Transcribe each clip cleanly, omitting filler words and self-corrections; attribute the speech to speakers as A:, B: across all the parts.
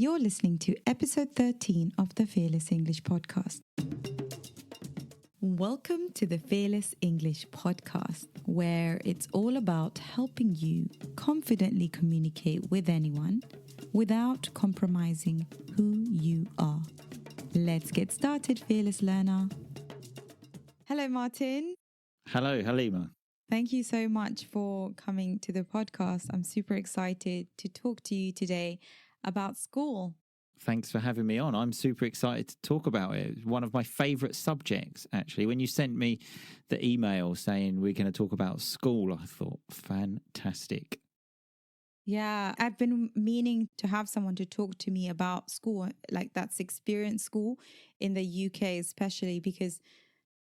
A: You're listening to episode 13 of the Fearless English podcast. Welcome to the Fearless English podcast, where it's all about helping you confidently communicate with anyone without compromising who you are. Let's get started, fearless learner. Hello, Martin.
B: Hello, Halima.
A: Thank you so much for coming to the podcast. I'm super excited to talk to you today about school.
B: Thanks for having me on. I'm super excited to talk about it. It's one of my favourite subjects, actually. When you sent me the email saying we're going to talk about school, I thought, fantastic.
A: Yeah, I've been meaning to have someone to talk to me about school, like that's experienced school in the UK, especially because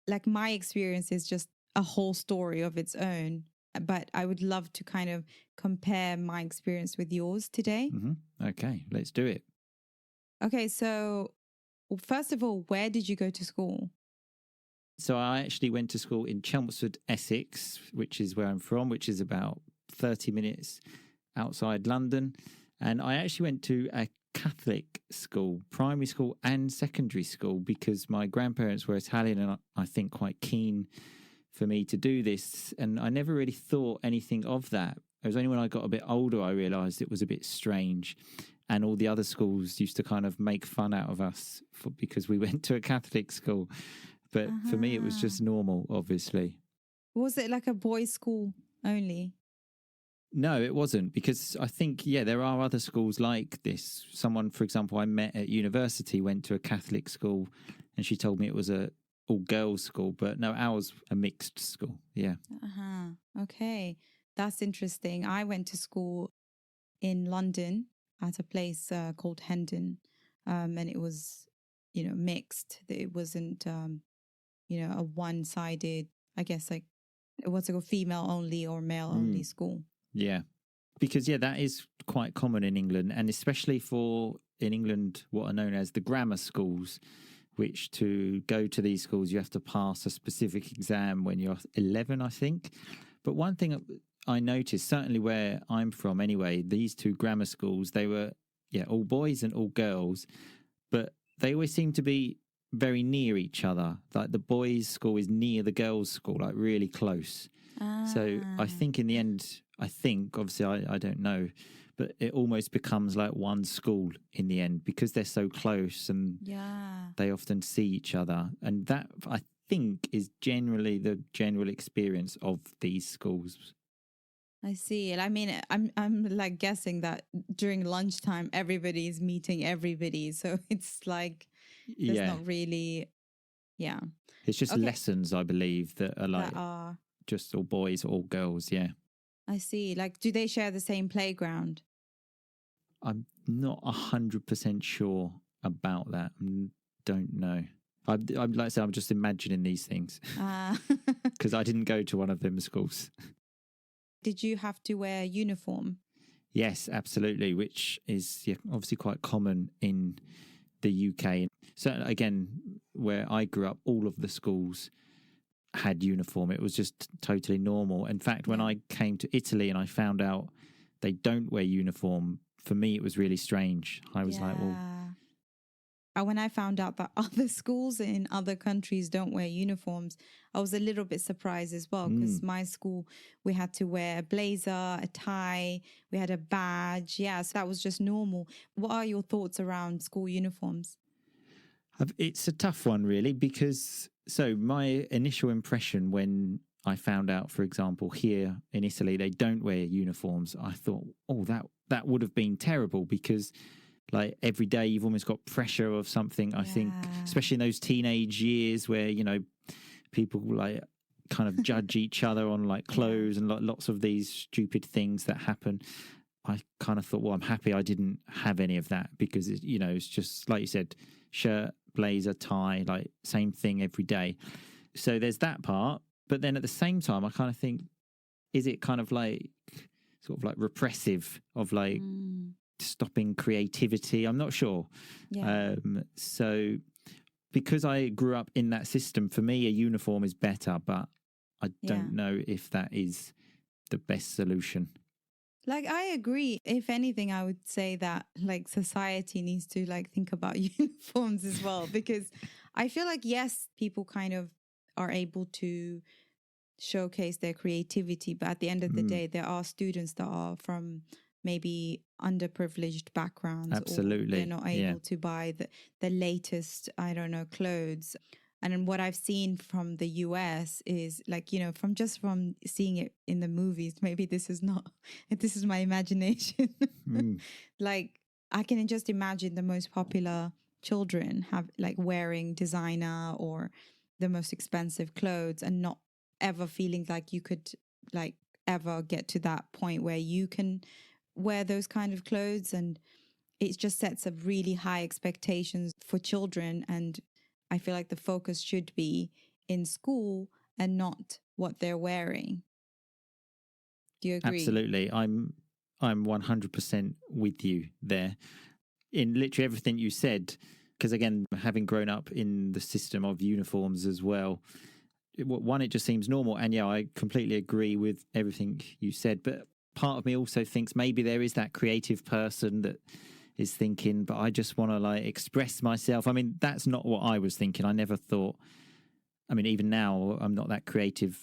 A: like my experience is just a whole story of its own. But I would love to kind of compare my experience with yours today.
B: Okay, let's do it.
A: Okay, so first of all, where did you go to school?
B: So I actually went to school in Chelmsford, Essex, which is where I'm from, which is about 30 minutes outside London. And I actually went to a Catholic school, primary school and secondary school, because my grandparents were Italian and I think quite keen for me to do this. And I never really thought anything of that. It was only when I got a bit older I realised it was a bit strange. And all the other schools used to kind of make fun out of us because we went to a Catholic school. But for me, it was just normal, obviously.
A: Was it like a boys' school only?
B: No, it wasn't, because I think, there are other schools like this. Someone, for example, I met at university went to a Catholic school and she told me it was a all-girls school. But no, ours a mixed school, yeah.
A: Okay, that's interesting. I went to school in London at a place called Hendon, and it was, mixed. It wasn't, a one-sided, I guess, like it was like a female-only or male-only school.
B: Yeah, because, that is quite common in England, and especially in England, what are known as the grammar schools, which to go to these schools, you have to pass a specific exam when you're 11, I think. But one thing I noticed, certainly where I'm from anyway, these two grammar schools, they were, all boys and all girls, but they always seem to be very near each other. Like the boys' school is near the girls' school, like really close. So I think in the end, obviously I don't know, but it almost becomes like one school in the end because they're so close and they often see each other. And that, I think, is generally the general experience of these schools.
A: I see. And I mean, I'm like guessing that during lunchtime, everybody's meeting everybody. So it's like, there's not really,
B: It's just lessons, I believe, that are like just all boys, all girls,
A: I see. Like, do they share the same playground?
B: I'm not 100% sure about that. I don't know. I'm like I say, I'm just imagining these things because I didn't go to one of them schools.
A: Did you have to wear a uniform?
B: Yes, absolutely, which is obviously quite common in the UK. So again, where I grew up, all of the schools had uniform. It was just totally normal. In fact, when I came to Italy and I found out they don't wear uniform, for me, it was really strange. I was like, well...
A: When I found out that other schools in other countries don't wear uniforms, I was a little bit surprised as well, because my school, we had to wear a blazer, a tie, we had a badge. Yeah, so that was just normal. What are your thoughts around school uniforms?
B: It's a tough one, really, because my initial impression when I found out, for example, here in Italy, they don't wear uniforms, I thought, that would have been terrible because... like every day you've almost got pressure of something, I think, especially in those teenage years where, people like kind of judge each other on like clothes and lots of these stupid things that happen. I kind of thought, well, I'm happy I didn't have any of that because, it's just like you said, shirt, blazer, tie, like same thing every day. So there's that part. But then at the same time, I kind of think, is it kind of like sort of like repressive of like... stopping creativity? I'm not sure. So because I grew up in that system, for me a uniform is better, but I don't know if that is the best solution.
A: Like, I agree. If anything, I would say that like society needs to like think about uniforms as well, because I feel like, yes, people kind of are able to showcase their creativity, but at the end of the
B: Mm,
A: day, there are students that are from maybe underprivileged backgrounds, or they're
B: absolutely.
A: not
B: Yeah.
A: able to buy the latest, I don't know, clothes. And then what I've seen from the US is like, from just from seeing it in the movies, maybe this is not, this is my imagination.
B: Mm,
A: Like, I can just imagine the most popular children have like wearing designer or the most expensive clothes, and not ever feeling like you could like ever get to that point where you can wear those kind of clothes. And it just sets up really high expectations for children. And I feel like the focus should be in school and not what they're wearing. Do you agree?
B: absolutely. I'm 100% with you there in literally everything you said. Because again, having grown up in the system of uniforms as well, one, it just seems normal. And yeah, I completely agree with everything you said. But part of me also thinks maybe there is that creative person that is thinking, but I just want to like express myself. I mean, that's not what I was thinking. I never thought, I mean, even now, I'm not that creative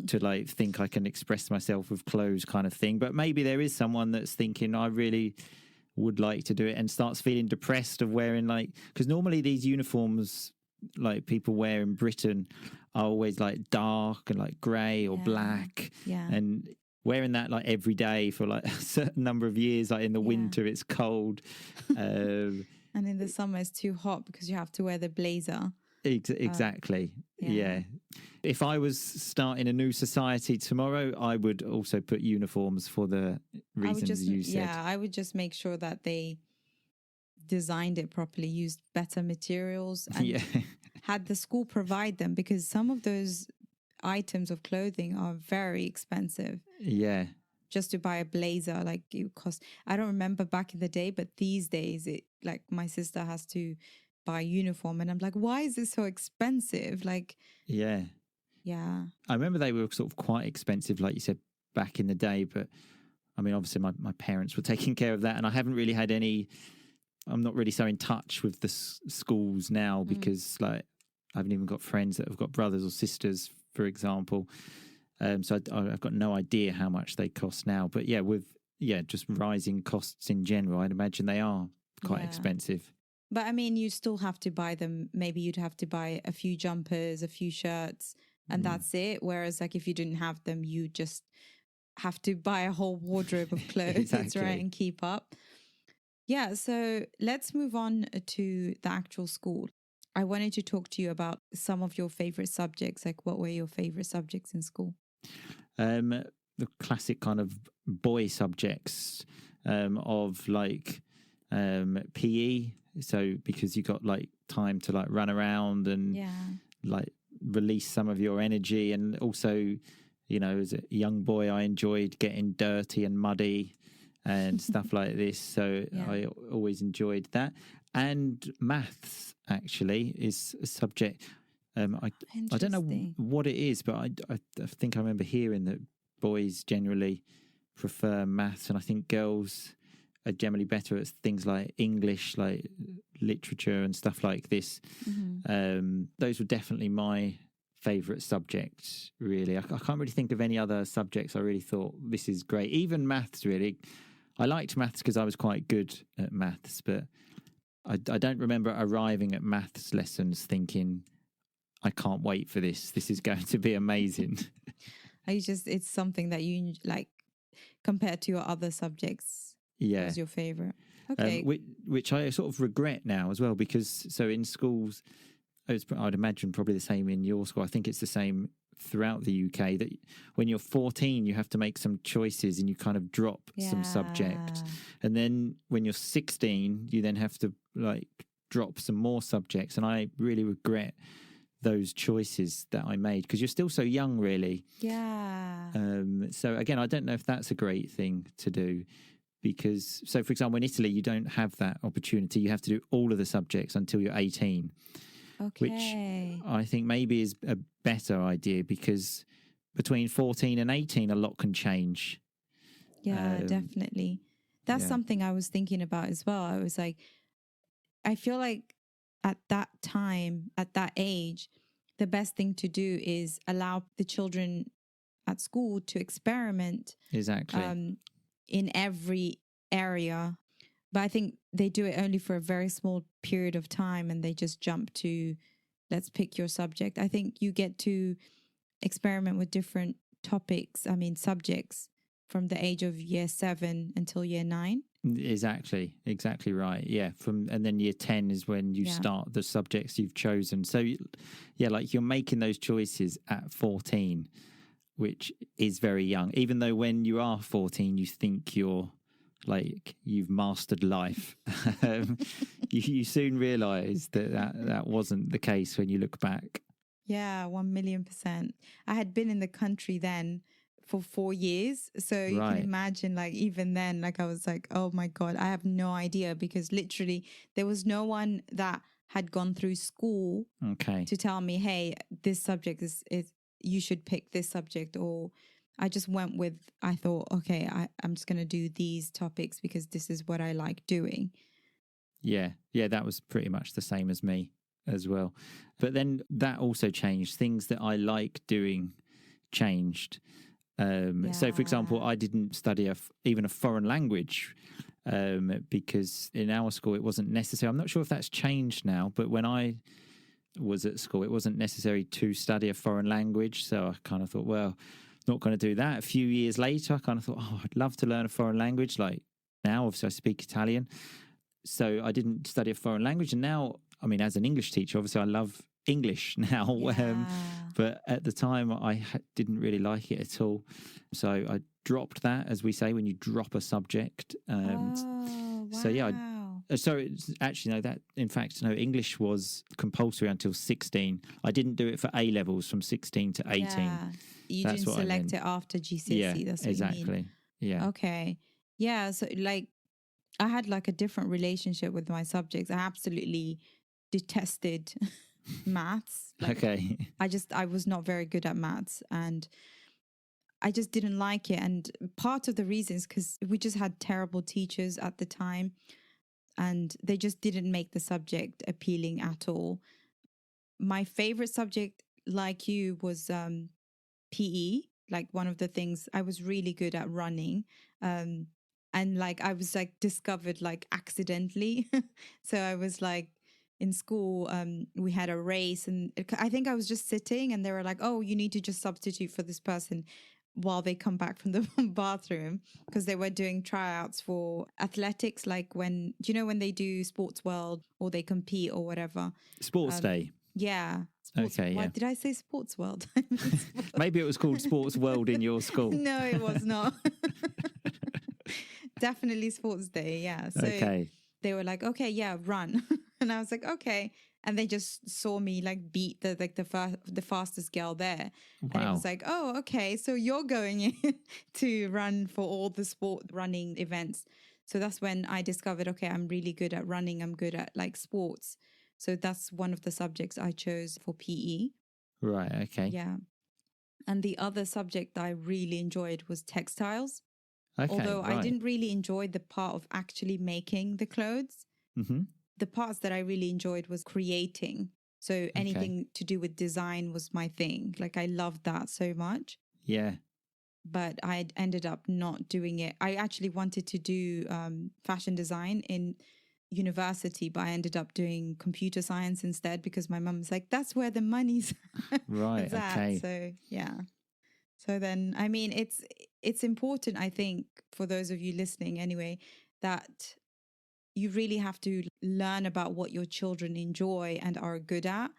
B: to like think I can express myself with clothes kind of thing. But maybe there is someone that's thinking, I really would like to do it, and starts feeling depressed of wearing like, because normally these uniforms like people wear in Britain are always like dark and like grey or
A: Yeah.
B: black.
A: Yeah.
B: And wearing that like every day for like a certain number of years, like in the
A: Yeah.
B: winter, it's cold.
A: And in the summer, it's too hot because you have to wear the blazer.
B: Exactly. Yeah. If I was starting a new society tomorrow, I would also put uniforms for the reasons you said.
A: Yeah, I would just make sure that they designed it properly, used better materials, and
B: Yeah.
A: had the school provide them, because some of those items of clothing are very expensive.
B: Yeah.
A: Just to buy a blazer, like it cost, I don't remember back in the day, but these days it like my sister has to buy a uniform, and I'm like, why is this so expensive? Like,
B: Yeah.
A: yeah.
B: I remember they were sort of quite expensive, like you said, back in the day. But I mean, obviously, my parents were taking care of that. And I haven't really had any, I'm not really so in touch with the schools now, because like I haven't even got friends that have got brothers or sisters, for example. So I've got no idea how much they cost now. But yeah, with just rising costs in general, I'd imagine they are quite expensive.
A: But I mean, you still have to buy them. Maybe you'd have to buy a few jumpers, a few shirts, and that's it. Whereas, like, if you didn't have them, you just have to buy a whole wardrobe of clothes,
B: Exactly.
A: right, and keep up. Yeah. So let's move on to the actual school. I wanted to talk to you about some of your favorite subjects. Like, what were your favorite subjects in school?
B: The classic kind of boy subjects of like PE. So because you got like time to like run around and like release some of your energy, and also, you know, as a young boy, I enjoyed getting dirty and muddy and stuff like this. So I always enjoyed that. And maths actually is a subject. I don't know what it is, but I think I remember hearing that boys generally prefer maths, and I think girls are generally better at things like English, like literature and stuff like this. Those were definitely my favourite subjects, really. I can't really think of any other subjects I really thought this is great. Even maths, really. I liked maths because I was quite good at maths, but I don't remember arriving at maths lessons thinking, I can't wait for this. This is going to be amazing.
A: It's something that you like compared to your other subjects.
B: Yeah.
A: Was your favorite? Okay.
B: Which I sort of regret now as well, because so in schools, I'd imagine probably the same in your school. I think it's the same throughout the UK, that when you're 14, you have to make some choices and you kind of drop some subjects. And then when you're 16, you then have to like drop some more subjects. And I really regret those choices that I made, because you're still so young, really.
A: Yeah.
B: So again, I don't know if that's a great thing to do, because, so for example, in Italy, you don't have that opportunity. You have to do all of the subjects until you're 18.
A: Okay.
B: Which I think maybe is a better idea, because between 14 and 18, a lot can change.
A: Yeah, definitely. That's something I was thinking about as well. I was like, I feel like at that time, at that age, the best thing to do is allow the children at school to experiment
B: Exactly.
A: in every area. But I think they do it only for a very small period of time and they just jump to, let's pick your subject. I think you get to experiment with different topics, I mean, subjects from the age of year 7 until year 9.
B: Exactly right. Yeah, and then year 10 is when you start the subjects you've chosen. So yeah, like you're making those choices at 14, which is very young. Even though when you are 14 you think you've mastered life, you soon realize that wasn't the case when you look back.
A: Yeah, 1,000,000%. I had been in the country then for 4 years. So you can imagine, like, even then, like, I was like, oh my God, I have no idea, because literally there was no one that had gone through school to tell me, hey, this subject is you should pick this subject. Or I just went with, I thought, okay, I'm just going to do these topics because this is what I like doing.
B: Yeah, that was pretty much the same as me as well. But then that also changed. Things that I like doing changed. So, for example, I didn't study even a foreign language because in our school it wasn't necessary. I'm not sure if that's changed now, but when I was at school, it wasn't necessary to study a foreign language. So I kind of thought, well, not going to do that. A few years later, I kind of thought, oh, I'd love to learn a foreign language. Like now, obviously, I speak Italian. So I didn't study a foreign language. And now, I mean, as an English teacher, obviously I love English now. But at the time, I didn't really like it at all. So I dropped that, as we say, when you drop a subject.
A: Wow.
B: So yeah, so it's actually, no, that in fact, no, English was compulsory until 16. I didn't do it for A levels from 16 to 18.
A: Yeah. You didn't select it after GCSE.
B: Yeah,
A: that's what
B: exactly.
A: You mean.
B: Yeah.
A: Okay. Yeah. So like I had like a different relationship with my subjects. I absolutely detested maths. Like, I was not very good at maths, and I just didn't like it. And part of the reason is because we just had terrible teachers at the time, and they just didn't make the subject appealing at all. My favorite subject, like you, was PE. Like one of the things, I was really good at running. And like I was like discovered like accidentally. So I was like in school, we had a race, and I think I was just sitting and they were like, oh, you need to just substitute for this person while they come back from the bathroom, because they were doing tryouts for athletics, like when, do you know when they do Sports World or they compete or whatever?
B: Sports Day.
A: Yeah. Why did I say Sports World?
B: Maybe it was called Sports World in your school.
A: No, it was not. Definitely Sports Day. Yeah. So they were like, okay, yeah, run. And I was like, okay. And they just saw me like beat the fastest girl there. Wow. And it was like, oh, okay. So you're going in to run for all the sport running events. So that's when I discovered, okay, I'm really good at running. I'm good at like sports. So that's one of the subjects I chose for PE.
B: Right. Okay.
A: Yeah. And the other subject that I really enjoyed was textiles. Okay, although I didn't really enjoy the part of actually making the clothes. Mm-hmm. The parts that I really enjoyed was creating. So anything to do with design was my thing. Like I loved that so much.
B: Yeah.
A: But I ended up not doing it. I actually wanted to do fashion design in university, but I ended up doing computer science instead because my mum was like, that's where the money's
B: right. Okay.
A: So yeah. So then, I mean, it's important, I think, for those of you listening anyway, that you really have to learn about what your children enjoy and are good at.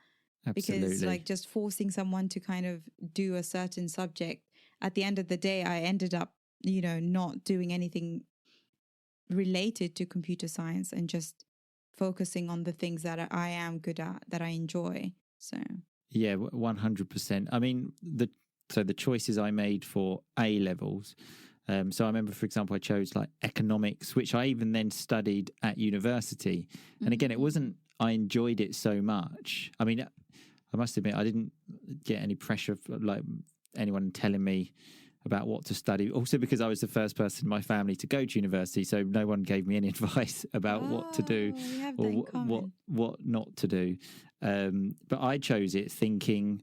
A: Absolutely. Because like just forcing someone to kind of do a certain subject, at the end of the day, I ended up, not doing anything related to computer science and just focusing on the things that I am good at, that I enjoy. So
B: yeah, 100%. I mean, the choices I made for A levels. So I remember, for example, I chose like economics, which I even then studied at university. And again, it wasn't, I enjoyed it so much. I mean, I must admit, I didn't get any pressure from like anyone telling me, about what to study. Also because I was the first person in my family to go to university, so no one gave me any advice about what to do
A: We have that
B: or
A: in common.
B: what not to do. But I chose it thinking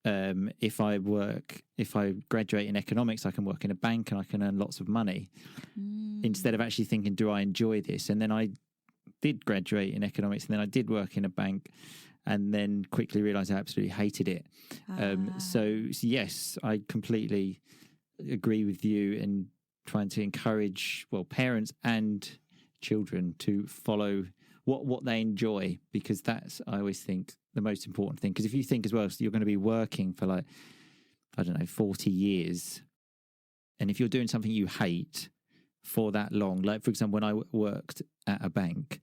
B: if I graduate in economics, I can work in a bank and I can earn lots of money. Instead of actually thinking, do I enjoy this? And then I did graduate in economics, and then I did work in a bank, and then quickly realized I absolutely hated it. So yes, I completely agree with you in trying to encourage, well, parents and children to follow what they enjoy, because that's, I always think, the most important thing. Because if you think as well, so you're going to be working for like, I don't know, 40 years. And if you're doing something you hate for that long, like for example, when I worked at a bank,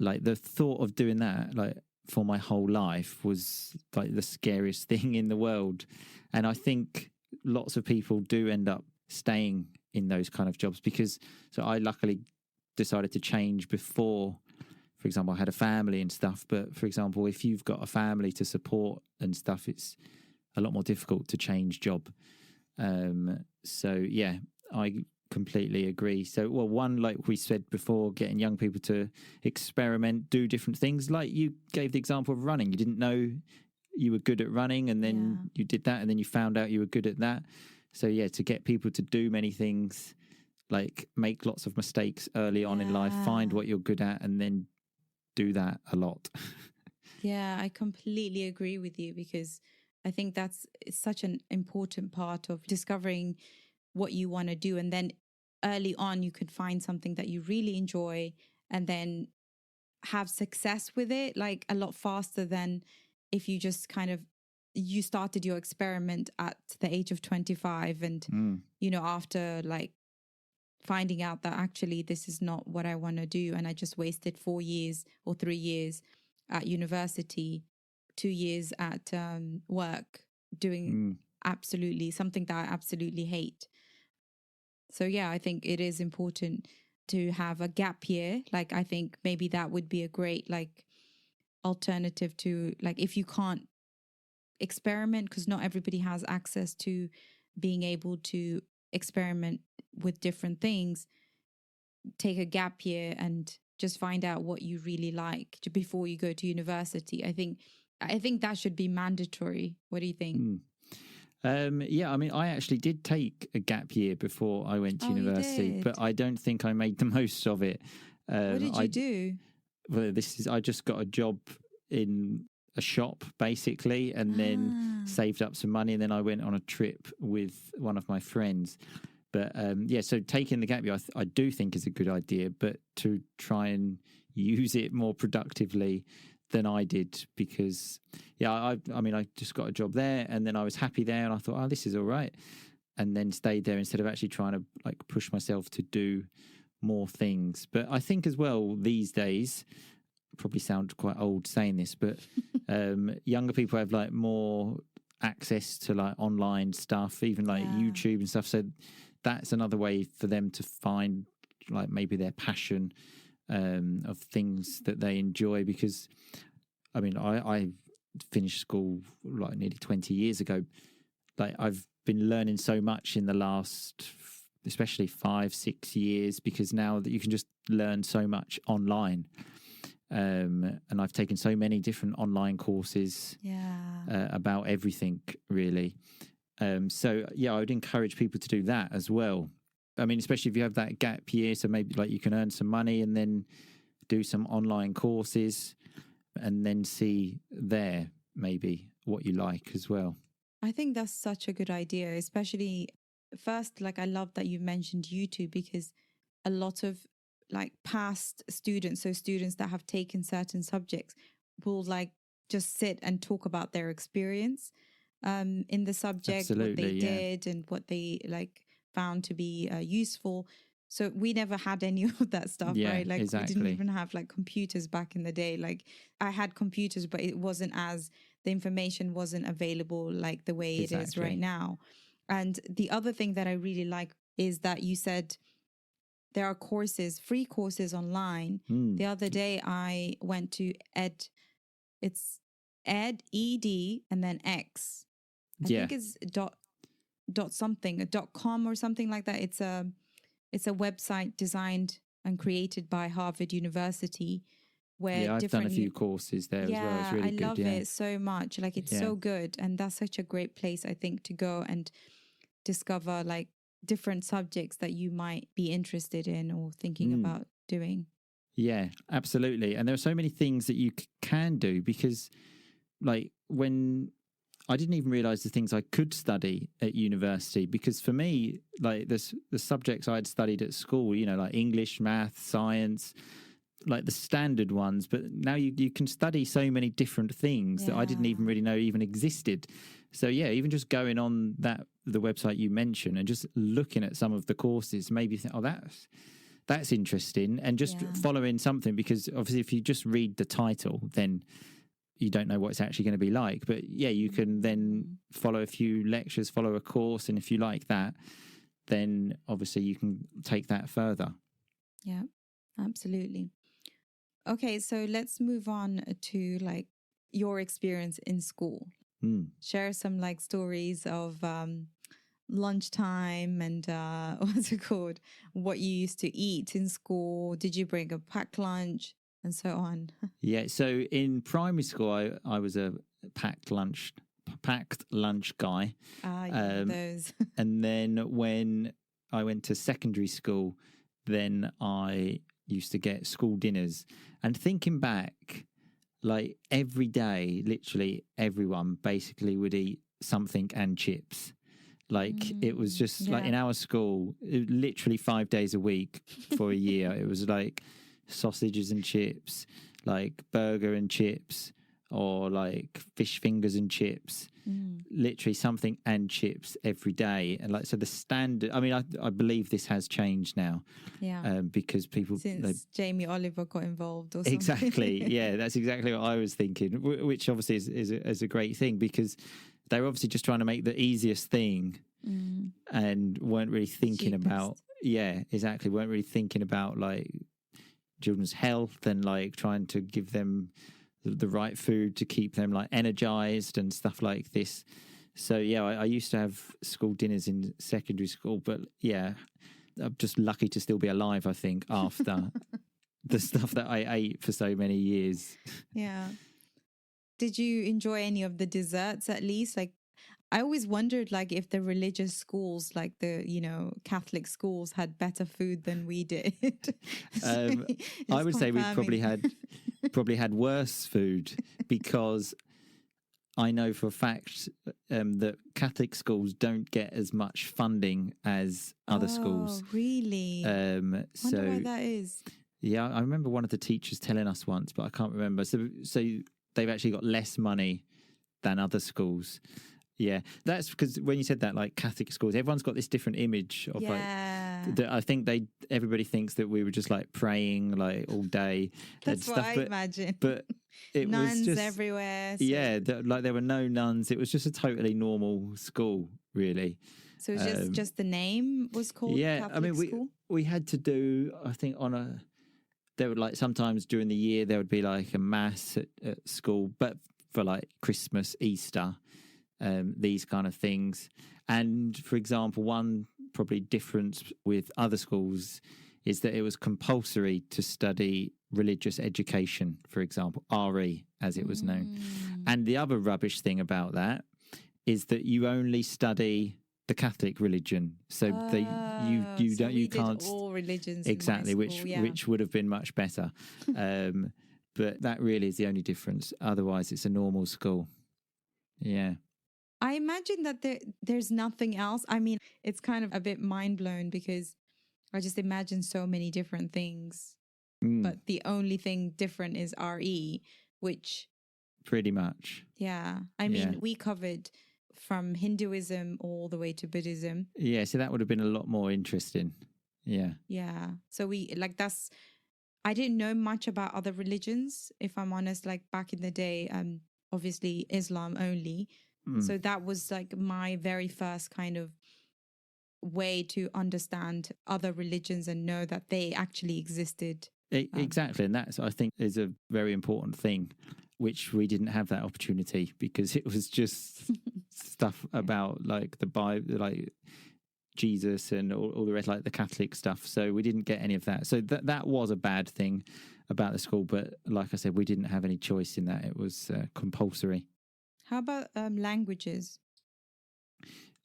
B: like the thought of doing that, like for my whole life, was like the scariest thing in the world. And I think lots of people do end up staying in those kind of jobs because, so I luckily decided to change before, for example, I had a family and stuff. But for example, if you've got a family to support and stuff, it's a lot more difficult to change job. So yeah, I completely agree. So, well, one, like we said before, getting young people to experiment, do different things. Like you gave the example of running. You didn't know you were good at running, and then you did that, and then you found out you were good at that. So yeah, to get people to do many things, like make lots of mistakes early on in life, find what you're good at, and then do that a lot.
A: Yeah, I completely agree with you, because I think it's such an important part of discovering what you want to do. And then early on, you could find something that you really enjoy and then have success with it, like a lot faster than if you just kind of, you started your experiment at the age of 25 and, after like finding out that actually this is not what I want to do. And I just wasted 4 years or 3 years at university, 2 years at work, doing absolutely something that I absolutely hate. So yeah, I think it is important to have a gap year. Like, I think maybe that would be a great like alternative to, like, if you can't experiment, because not everybody has access to being able to experiment with different things, take a gap year and just find out what you really like before you go to university. I think that should be mandatory. What do you think?
B: Yeah, I mean, I actually did take a gap year before I went to university, but I don't think I made the most of it.
A: What did you do?
B: Well, I just got a job in a shop basically, and then saved up some money, and then I went on a trip with one of my friends. But yeah, so taking the gap year, I do think is a good idea, but to try and use it more productively than I did, because I mean, I just got a job there, and then I was happy there, and I thought, oh, this is all right, and then stayed there instead of actually trying to like push myself to do more things. But I think as well these days, probably sound quite old saying this, but younger people have like more access to like online stuff, even like YouTube and stuff. So that's another way for them to find like maybe their passion of things that they enjoy. Because I mean, I finished school like nearly 20 years ago. Like I've been learning so much in the last, especially 5-6 years, because now that you can just learn so much online. And I've taken so many different online courses about everything, really. So yeah, I would encourage people to do that as well. I mean, especially if you have that gap year, so maybe like you can earn some money and then do some online courses, and then see there maybe what you like as well.
A: I think that's such a good idea, especially first, like I love that you mentioned YouTube, because a lot of like past students, so students that have taken certain subjects, will like just sit and talk about their experience in the subject, what they did and what they like found to be useful. So we never had any of that stuff, right? Like we didn't even have like computers back in the day. Like I had computers, but it wasn't as, the information wasn't available like the way it is right now. And the other thing that I really like is that you said there are courses, free courses online. The other day I went to it's Ed, ED, and then X. I think it's dot something, a .com or something like that. It's a website designed and created by Harvard University where
B: Yeah, I've done a
A: different
B: few courses there as well. It's
A: yeah, I
B: really good.
A: love
B: Yeah.
A: it so much. Like it's
B: Yeah.
A: so good, and that's such a great place I think to go and discover like different subjects that you might be interested in or thinking about doing.
B: Yeah, absolutely. And there are so many things that you can do because, like, when I didn't even realize the things I could study at university, because for me, like, the subjects I had studied at school, you know, like English, math, science, like the standard ones. But now you can study so many different things that I didn't even really know even existed. So, yeah, even just going on the website you mentioned and just looking at some of the courses, maybe think, oh, that's interesting, and just following something, because obviously if you just read the title, then you don't know what it's actually going to be like. But yeah, you can then follow a few lectures, follow a course, and if you like that, then obviously you can take that further.
A: Yeah, absolutely. Okay, so let's move on to like your experience in school. Share some like stories of lunchtime and what's it called? What you used to eat in school. Did you bring a packed lunch and so on?
B: Yeah. So in primary school, I was a packed lunch guy.
A: Those.
B: And then when I went to secondary school, then I used to get school dinners. And thinking back, like every day, literally everyone basically would eat something and chips. Like it was just like in our school, literally 5 days a week for a year. It was like sausages and chips, like burger and chips, or like fish fingers and chips. Literally something and chips every day. And like, so the standard, I mean, I believe this has changed now.
A: Yeah.
B: Because people,
A: since Jamie Oliver got involved or something.
B: Exactly. Yeah, that's exactly what I was thinking, which obviously is a great thing, because they were obviously just trying to make the easiest thing and weren't really thinking about, exactly, weren't really thinking about like children's health and like trying to give them the right food to keep them like energized and stuff like this. So yeah, I used to have school dinners in secondary school, but yeah, I'm just lucky to still be alive, I think, after the stuff that I ate for so many years.
A: Yeah. Did you enjoy any of the desserts at least? Like, I always wondered like if the religious schools, like the, Catholic schools, had better food than we did.
B: I would say we probably had worse food, because I know for a fact that Catholic schools don't get as much funding as other schools.
A: Oh, really?
B: Wonder
A: why that is.
B: Yeah, I remember one of the teachers telling us once, but I can't remember. So they've actually got less money than other schools. Yeah, that's because when you said that, like Catholic schools, everyone's got this different image of like. I think everybody thinks that we were just like praying like all day.
A: That's what I imagine.
B: But it
A: nuns
B: was just
A: everywhere. So.
B: Yeah, like there were no nuns. It was just a totally normal school, really.
A: So it's just the name was called Catholic school?
B: We had to do, I think, there would like sometimes during the year there would be like a mass at school, but for like Christmas, Easter, these kind of things. And for example, one probably difference with other schools is that it was compulsory to study religious education, for example, RE as it was known. And the other rubbish thing about that is that you only study the Catholic religion, so you can't
A: did all religions
B: exactly,
A: in my school,
B: which would have been much better. But that really is the only difference. Otherwise, it's a normal school. Yeah.
A: I imagine that there's nothing else. I mean, it's kind of a bit mind blown because I just imagine so many different things, but the only thing different is RE, which
B: pretty much.
A: Yeah, I mean, we covered from Hinduism all the way to Buddhism.
B: Yeah, so that would have been a lot more interesting. Yeah.
A: Yeah. So I didn't know much about other religions, if I'm honest, like back in the day, obviously Islam only. So that was like my very first kind of way to understand other religions and know that they actually existed.
B: Exactly. And that's, I think, is a very important thing, which we didn't have that opportunity because it was just stuff about like the Bible, like Jesus and all the rest, like the Catholic stuff. So we didn't get any of that. So that was a bad thing about the school. But like I said, we didn't have any choice in that. It was compulsory.
A: How about languages?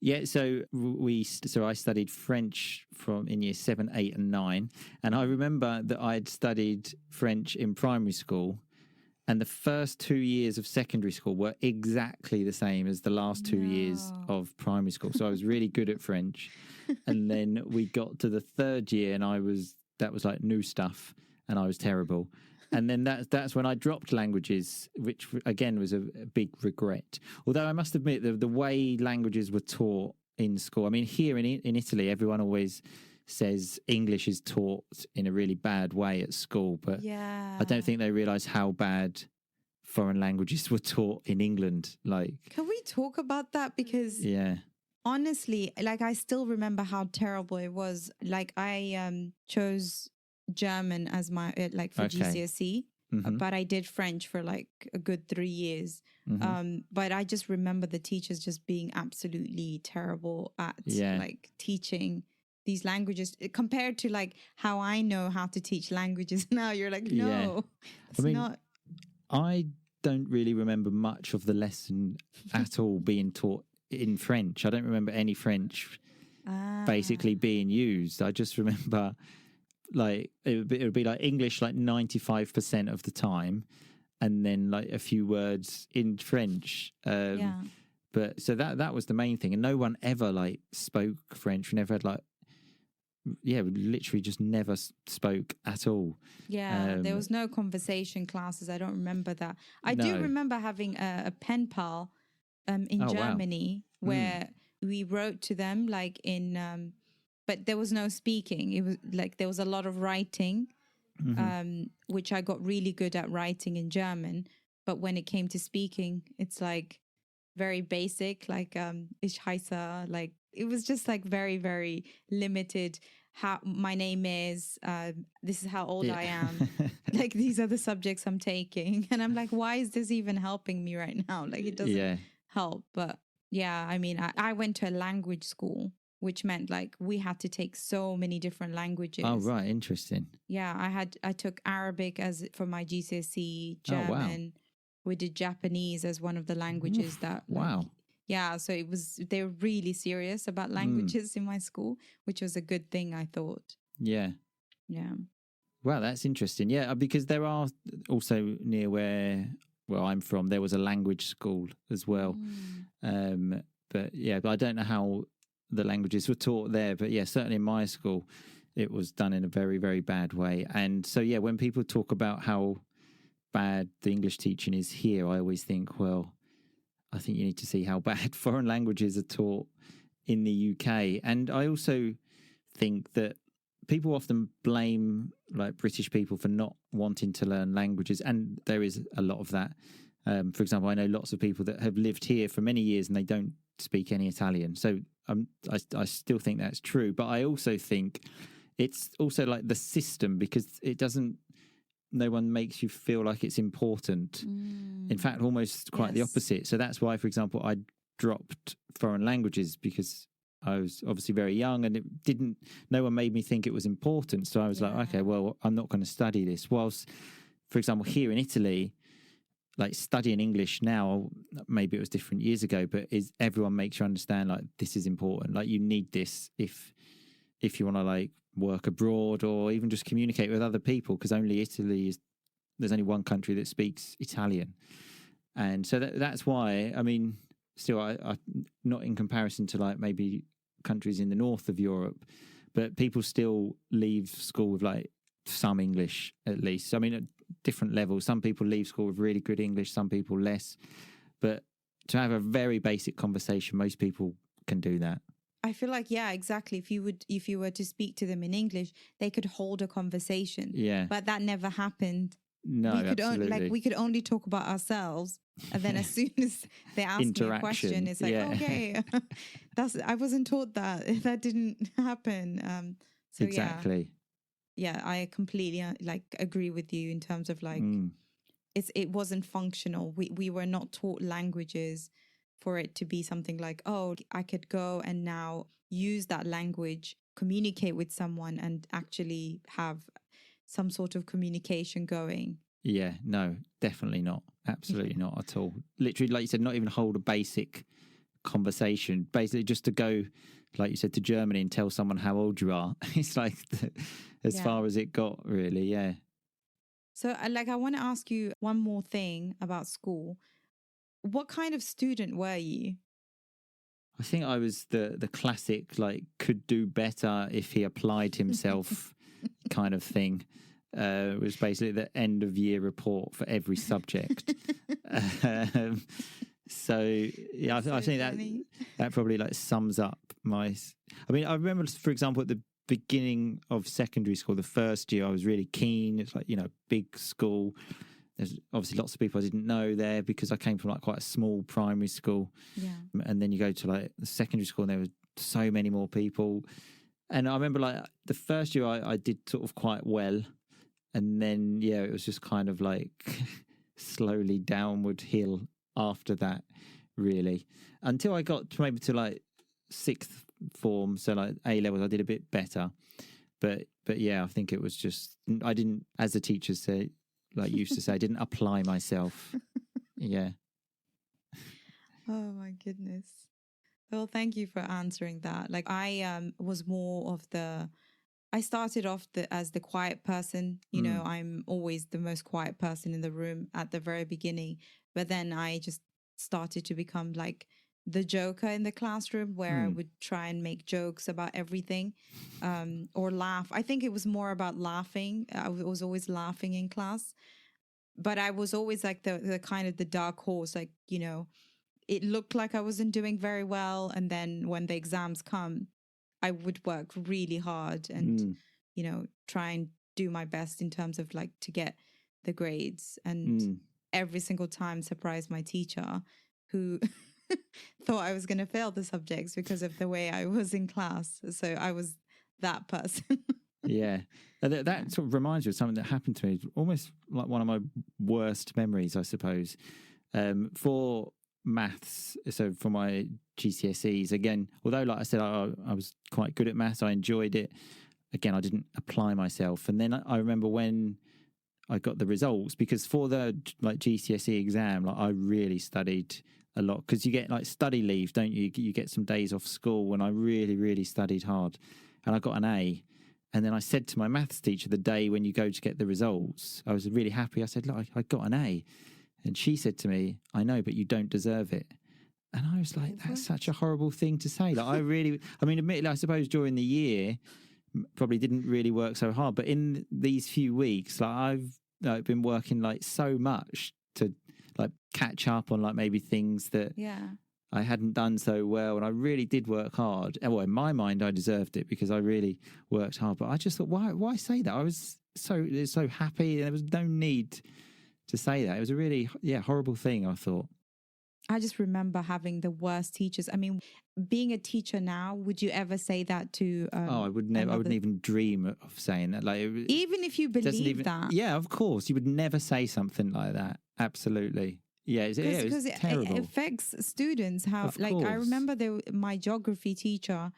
B: Yeah, so I studied French from in year 7, 8, and 9, and I remember that I'd studied French in primary school, and the first 2 years of secondary school were exactly the same as the last 2 years
A: No.
B: of primary school. So I was really good at French, and then we got to the third year, and that was like new stuff, and I was terrible. And then that's when I dropped languages, which again was a big regret. Although I must admit the way languages were taught in school. I mean, here in Italy, everyone always says English is taught in a really bad way at school, but
A: Yeah.
B: I don't think they realise how bad foreign languages were taught in England. Like,
A: Can we talk about that? Because
B: yeah,
A: honestly, like I still remember how terrible it was. Like I chose German as my like for
B: Okay.
A: GCSE, but I did French for like a good 3 years. But I just remember the teachers just being absolutely terrible at like teaching these languages compared to like how I know how to teach languages now. You're like, no, it's not.
B: I don't really remember much of the lesson at all being taught in French. I don't remember any French basically being used. I just remember like it would be like English like 95% of the time, and then like a few words in French. But so that was the main thing, and no one ever like spoke French. We never had like we literally just never spoke at all.
A: There was no conversation classes. I don't remember that. I do remember having a pen pal in Germany where we wrote to them like in but there was no speaking. It was like there was a lot of writing, which I got really good at writing in German. But when it came to speaking, it's like very basic, like ich heiße, like it was just like very, very limited. How my name is, this is how old I am. Like these are the subjects I'm taking. And I'm like, why is this even helping me right now? Like it doesn't help. But yeah, I mean, I went to a language school, which meant like we had to take so many different languages.
B: Oh, right. Interesting.
A: Yeah, I took Arabic as for my GCSE, German.
B: Oh, wow.
A: We did Japanese as one of the languages that like, yeah, so they were really serious about languages in my school, which was a good thing, I thought.
B: Yeah.
A: Yeah.
B: Wow, that's interesting. Yeah, because there are also near where I'm from, there was a language school as well. But I don't know how the languages were taught there. But yeah, certainly in my school, it was done in a very, very bad way. And so, yeah, when people talk about how bad the English teaching is here, I always think, well, I think you need to see how bad foreign languages are taught in the UK. And I also think that people often blame like British people for not wanting to learn languages, and there is a lot of that. For example, I know lots of people that have lived here for many years and they don't speak any Italian. So I still think that's true. But I also think it's also like the system, because no one makes you feel like it's important. In fact, almost quite the opposite. So that's why, for example, I dropped foreign languages, because I was obviously very young and no one made me think it was important. So I was like, okay, well, I'm not going to study this. Whilst, for example, here in Italy, like studying English now, maybe it was different years ago, but everyone makes you understand like this is important. Like you need this if you want to like work abroad or even just communicate with other people, because there's only one country that speaks Italian. And so that's why, I mean, still, I not in comparison to like maybe countries in the north of Europe, but people still leave school with like some English at least. I mean, at different levels. Some people leave school with really good English, some people less. But to have a very basic conversation, most people can do that.
A: I feel like, yeah, exactly. If you were to speak to them in English, they could hold a conversation.
B: Yeah.
A: But that never happened.
B: No, absolutely.
A: We could only talk about ourselves. And then as soon as they ask me a question, it's like, okay, I wasn't taught that. That didn't happen. So
B: exactly.
A: Yeah, I completely like agree with you in terms of like, it wasn't functional. We were not taught languages for it to be something like, oh, I could go and now use that language, communicate with someone and actually have some sort of communication going.
B: Yeah, no, definitely not. Absolutely not at all. Literally, like you said, not even hold a basic conversation. Basically, just to go, like you said, to Germany and tell someone how old you are. It's like as far as it got, really. Yeah.
A: So, I want to ask you one more thing about school. What kind of student were you?
B: I think I was the classic, like, could do better if he applied himself kind of thing. It was basically the end of year report for every subject. So yeah, I think that probably like sums up my. I mean, I remember, for example, at the beginning of secondary school, the first year, I was really keen. It's like, big school. There's obviously lots of people I didn't know there because I came from like quite a small primary school.
A: Yeah.
B: And then you go to like the secondary school and there were so many more people. And I remember like the first year I did sort of quite well. And then, yeah, it was just kind of like slowly downward hill after that, really. Until I got maybe to like sixth form, so like A levels, I did a bit better. But yeah, I think it was just, I didn't, as the teachers say, like used to say, I didn't apply myself. Yeah.
A: Oh my goodness. Well, thank you for answering that. Like I was more of I started off as the quiet person. I'm always the most quiet person in the room at the very beginning. But then I just started to become like the joker in the classroom where I would try and make jokes about everything or laugh. I think it was more about laughing. I was always laughing in class. But I was always like the kind of the dark horse, like, it looked like I wasn't doing very well. And then when the exams come, I would work really hard and, try and do my best in terms of like to get the grades and every single time surprise my teacher who thought I was going to fail the subjects because of the way I was in class. So I was that person.
B: Yeah. That sort of reminds you of something that happened to me. Almost like one of my worst memories, I suppose. For maths, so for my GCSEs, again, although like I said, I was quite good at maths, I enjoyed it. Again, I didn't apply myself. And then I remember when I got the results, because for the like GCSE exam, like I really studied a lot, because you get like study leave, don't you? You get some days off school, and I really, really studied hard, and I got an A. And then I said to my maths teacher the day when you go to get the results, I was really happy. I said, look, I got an A. And she said to me, I know, but you don't deserve it. And I was like, that's such a horrible thing to say. Like, admittedly, I suppose during the year, probably didn't really work so hard. But in these few weeks, like I've been working like so much to like catch up on like maybe things that I hadn't done so well. And I really did work hard. And well, in my mind, I deserved it because I really worked hard. But I just thought, why say that? I was so happy. There was no need to say that. It was a really, horrible thing, I thought.
A: I just remember having the worst teachers. I mean, being a teacher now, would you ever say that to?
B: I would never. I wouldn't even dream of saying that. Like,
A: even if you believe that,
B: yeah, of course, you would never say something like that. Absolutely, yeah. Because
A: it affects students.
B: Of course.
A: I remember my geography teacher.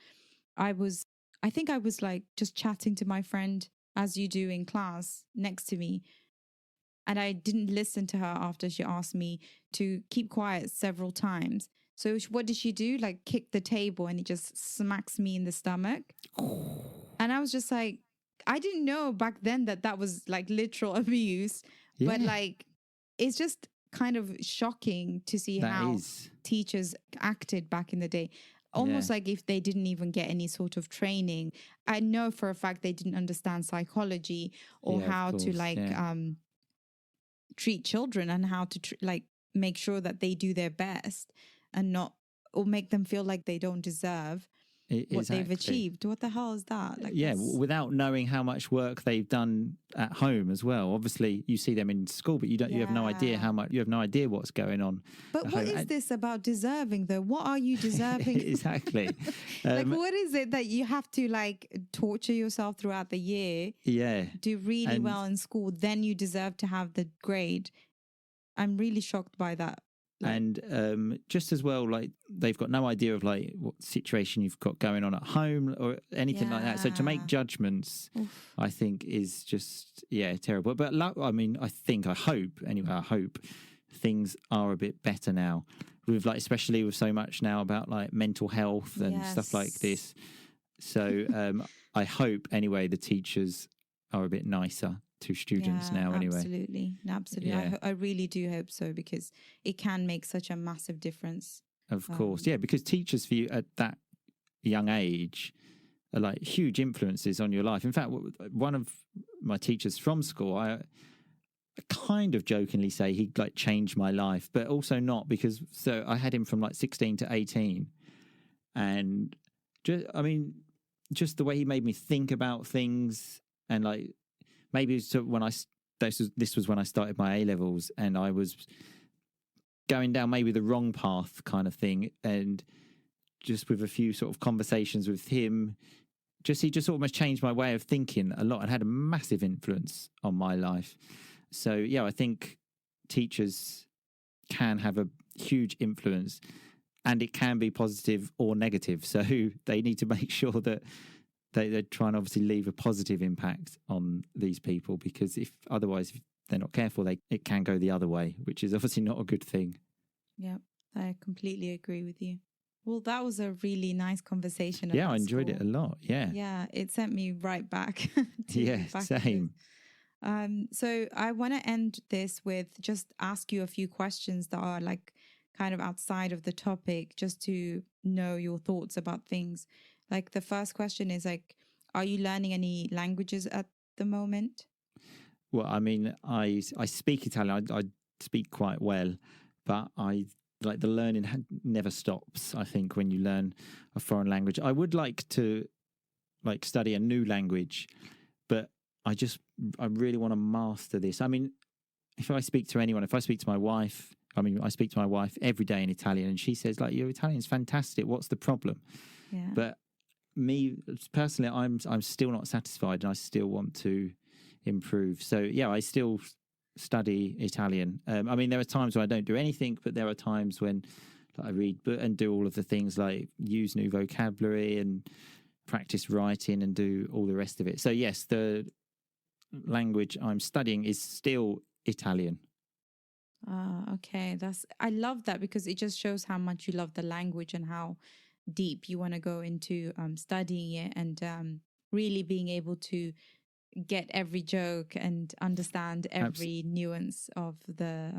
A: I think I was like just chatting to my friend as you do in class next to me. And I didn't listen to her after she asked me to keep quiet several times. So what did she do? Like kick the table and it just smacks me in the stomach. And I was just like, I didn't know back then that was like literal abuse. Yeah. But like, it's just kind of shocking to see how teachers acted back in the day. Almost like if they didn't even get any sort of training. I know for a fact they didn't understand psychology or how to treat children and how to make sure that they do their best and not, or make them feel like they don't deserve what they've achieved. What the hell is that? Like,
B: without knowing how much work they've done at home as well. Obviously, you see them in school, but you have no idea how much. You have no idea what's going on.
A: But what is this about deserving, though? What are you deserving?
B: Exactly.
A: Like, what is it that you have to like torture yourself throughout the year?
B: Yeah.
A: Do really well in school, then you deserve to have the grade. I'm really shocked by that.
B: And just as well, like they've got no idea of like what situation you've got going on at home or anything like that. So to make judgments, I think is just terrible. But I hope things are a bit better now. With like, especially with so much now about like mental health and stuff like this. So I hope anyway the teachers are a bit nicer to students now anyway.
A: Absolutely. Yeah. I really do hope so, because it can make such a massive difference.
B: Of course, because teachers for you at that young age are like huge influences on your life. In fact, one of my teachers from school, I kind of jokingly say he like changed my life, but also not, because so I had him from like 16 to 18, and just the way he made me think about things, and like maybe when this was when I started my A-levels and I was going down maybe the wrong path kind of thing, and just with a few sort of conversations with him, he just almost changed my way of thinking a lot and had a massive influence on my life. So I think teachers can have a huge influence, and it can be positive or negative. So they need to make sure that they try and obviously leave a positive impact on these people, because if they're not careful, it can go the other way, which is obviously not a good thing.
A: Yeah, I completely agree with you. Well, that was a really nice conversation.
B: I enjoyed it a lot.
A: Yeah, it sent me right back.
B: Same.
A: So I want to end this with just ask you a few questions that are like kind of outside of the topic, just to know your thoughts about things. Like the first question is like, are you learning any languages at the moment?
B: Well, I mean, I speak Italian. I speak quite well, but like the learning never stops. I think when you learn a foreign language, I would like to like study a new language, but I really want to master this. I mean, if I speak to my wife, I speak to my wife every day in Italian, and she says like, your Italian's fantastic. What's the problem?
A: Yeah.
B: But me personally, I'm still not satisfied, and I still want to improve. So I still study Italian. I mean, there are times when I don't do anything, but there are times when I read and do all of the things like use new vocabulary and practice writing and do all the rest of it. So yes, the language I'm studying is still Italian.
A: Okay. I love that, because it just shows how much you love the language and how deep you want to go into studying it, and really being able to get every joke and understand every nuance of the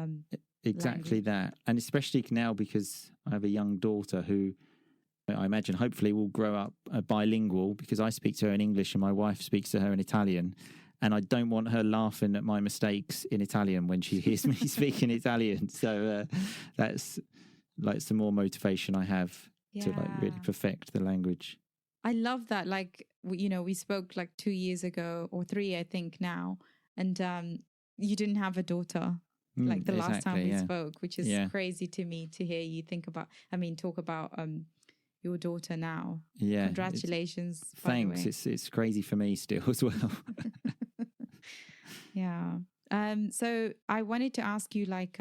B: exactly
A: language.
B: That. And especially now, because I have a young daughter who I imagine hopefully will grow up bilingual, because I speak to her in English and my wife speaks to her in Italian. And I don't want her laughing at my mistakes in Italian when she hears me speaking Italian. So that's like some more motivation I have to like really perfect the language.
A: I love that. Like, we spoke like 2 years ago or 3, I think now. And you didn't have a daughter like the last time we spoke, which is crazy to me to hear you talk about your daughter now.
B: Yeah.
A: Congratulations.
B: Thanks. It's crazy for me still as well.
A: Yeah. So I wanted to ask you like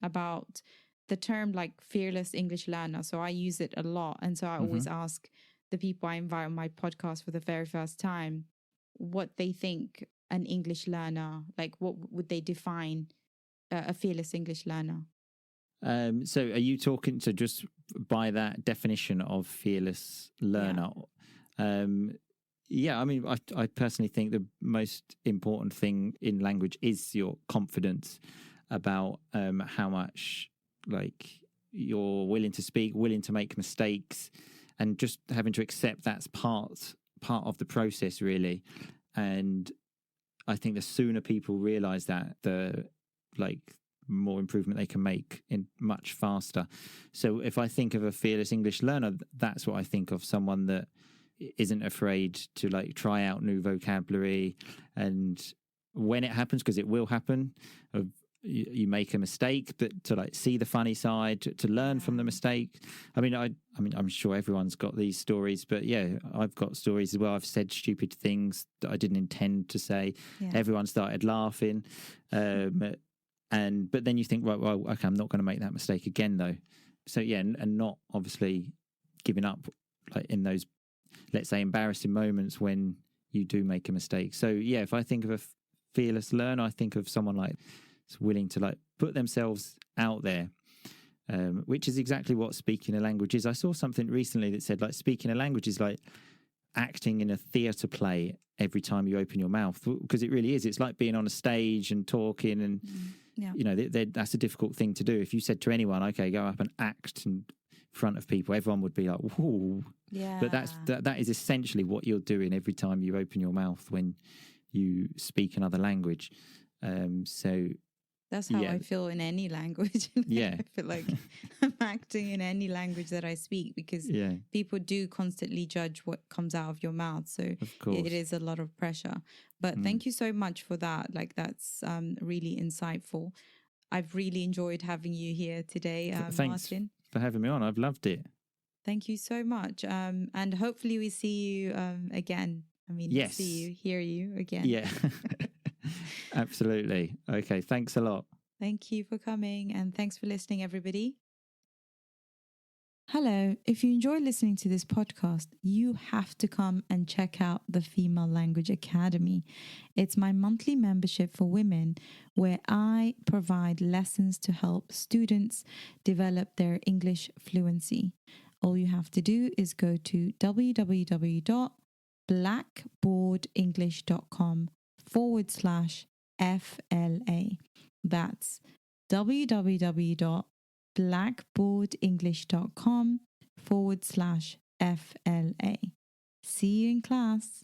A: about the term like fearless English learner. So I use it a lot. And so I always ask the people I invite on my podcast for the very first time what they think an English learner, like what would they define a fearless English learner?
B: So are you talking to just by that definition of fearless learner? I mean, I personally think the most important thing in language is your confidence about how much like you're willing to speak, willing to make mistakes, and just having to accept that's part of the process, really. And I think the sooner people realize that, the like more improvement they can make in much faster. So if I think of a fearless English learner, that's what I think of, someone that isn't afraid to like try out new vocabulary, and when it happens, because it will happen, you make a mistake, but to like see the funny side, to learn from the mistake. I mean, I'm sure everyone's got these stories, but I've got stories as well. I've said stupid things that I didn't intend to say. Everyone started laughing. But then you think, right, well, okay, I'm not going to make that mistake again, though. So yeah, and not obviously giving up, like in those, let's say, embarrassing moments when you do make a mistake. So yeah, if I think of a fearless learner, I think of someone like willing to like put themselves out there, which is exactly what speaking a language is. I saw something recently that said like speaking a language is like acting in a theatre play every time you open your mouth, because it really is. It's like being on a stage and talking, and you know, that's a difficult thing to do. If you said to anyone, okay, go up and act in front of people, everyone would be like, whoa.
A: Yeah.
B: But that is essentially what you're doing every time you open your mouth when you speak another language. So
A: that's how I feel in any language.
B: Yeah.
A: I feel like I'm acting in any language that I speak, because people do constantly judge what comes out of your mouth. So it is a lot of pressure. But thank you so much for that. Like, that's really insightful. I've really enjoyed having you here today,
B: thanks
A: Martin.
B: for having me on. I've loved it.
A: Thank you so much. And hopefully we see you again. I mean,
B: yes.
A: see you, hear you again.
B: Yeah, absolutely. Okay, thanks a lot.
A: Thank you for coming, and thanks for listening, everybody. Hello, if you enjoy listening to this podcast, you have to come and check out the Female Language Academy. It's my monthly membership for women where I provide lessons to help students develop their English fluency. All you have to do is go to www.blackboardenglish.com/FLA. That's www.blackboardenglish.com/FLA. See you in class.